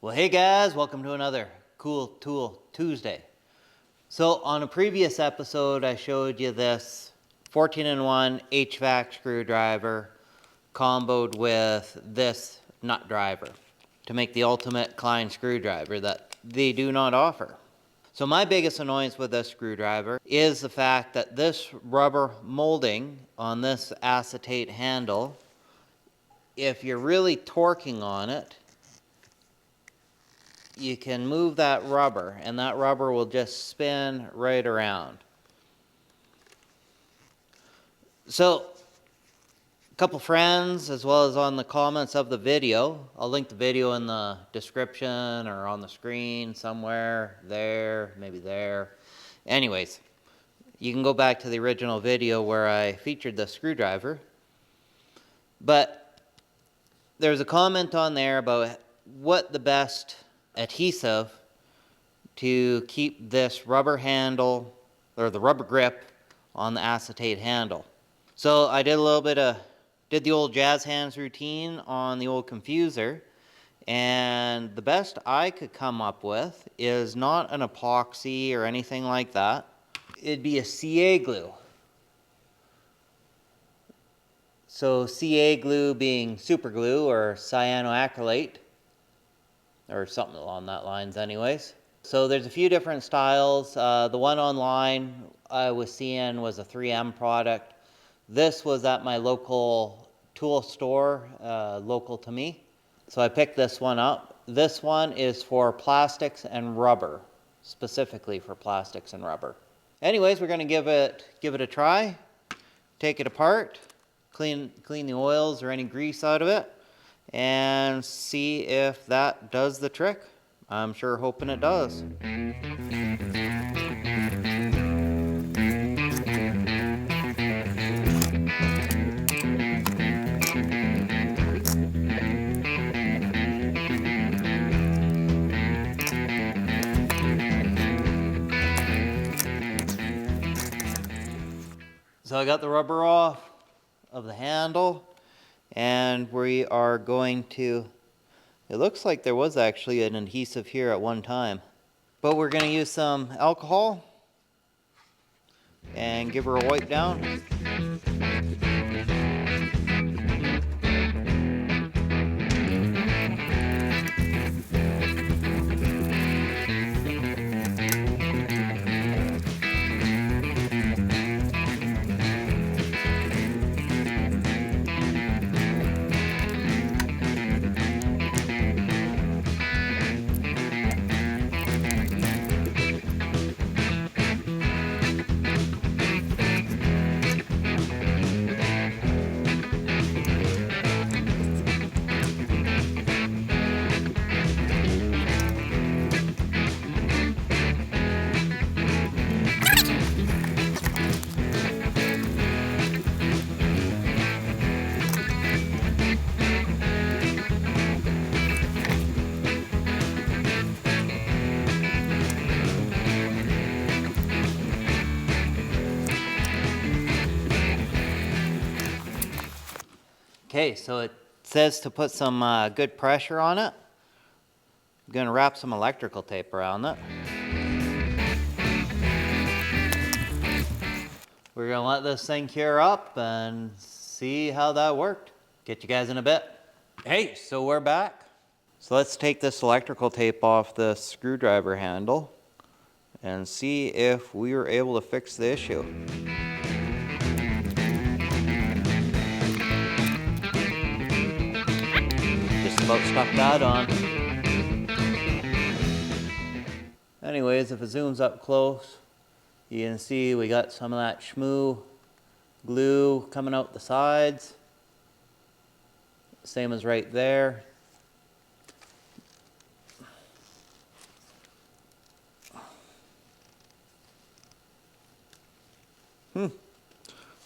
Well, hey guys, welcome to another Cool Tool Tuesday. So on a previous episode, I showed you this 14-in-1 HVAC screwdriver comboed with this nut driver to make the ultimate Klein screwdriver that they do not offer. So my biggest annoyance with this screwdriver is the fact that this rubber molding on this acetate handle, if you're really torquing on it, you can move that rubber and that rubber will just spin right around. So a couple friends, as well as on the comments of the video, I'll link the video in the description or on the screen somewhere, there, maybe there. Anyways, you can go back to the original video where I featured the screwdriver. But there's a comment on there about what the best adhesive to keep this rubber handle or the rubber grip on the acetate handle. So I did the old jazz hands routine on the old confuser, and the best I could come up with is not an epoxy or anything like that. It'd be a CA glue. So CA glue being super glue or cyanoacrylate, or something along that lines anyways. So there's a few different styles. The one online I was seeing was a 3M product. This was at my local tool store, local to me. So I picked this one up. This one is for plastics and rubber, specifically for plastics and rubber. Anyways, we're gonna give it a try. Take it apart, clean the oils or any grease out of it, and see if that does the trick. I'm sure hoping it does. So I got the rubber off of the handle, and we are going to, it looks like there was actually an adhesive here at one time, but we're going to use some alcohol and give her a wipe down. Okay, so it says to put some good pressure on it. I'm going to wrap some electrical tape around it. We're going to let this thing cure up and see how that worked. Get you guys in a bit. Hey, so we're back. So let's take this electrical tape off the screwdriver handle and see if we were able to fix the issue. About stuck that on. Anyways, if it zooms up close, you can see we got some of that schmoo glue coming out the sides. Same as right there.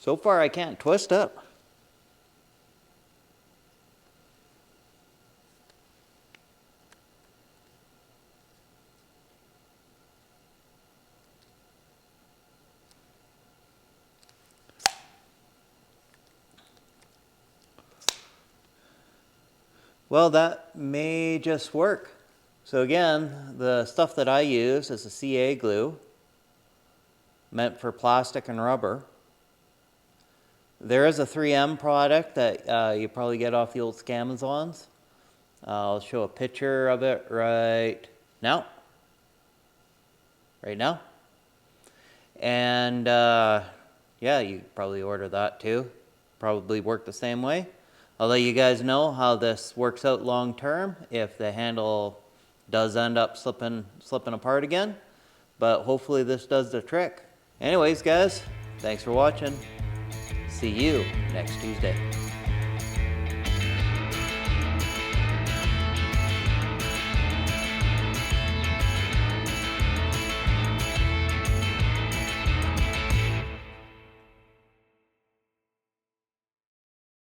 So far I can't twist it. Well, that may just work. So again, the stuff that I use is a CA glue, meant for plastic and rubber. There is a 3M product that you probably get off the old Scamazons. I'll show a picture of it right now. And yeah, you probably order that too. Probably work the same way. I'll let you guys know how this works out long term if the handle does end up slipping apart again. But hopefully this does the trick. Anyways, guys, thanks for watching. See you next Tuesday.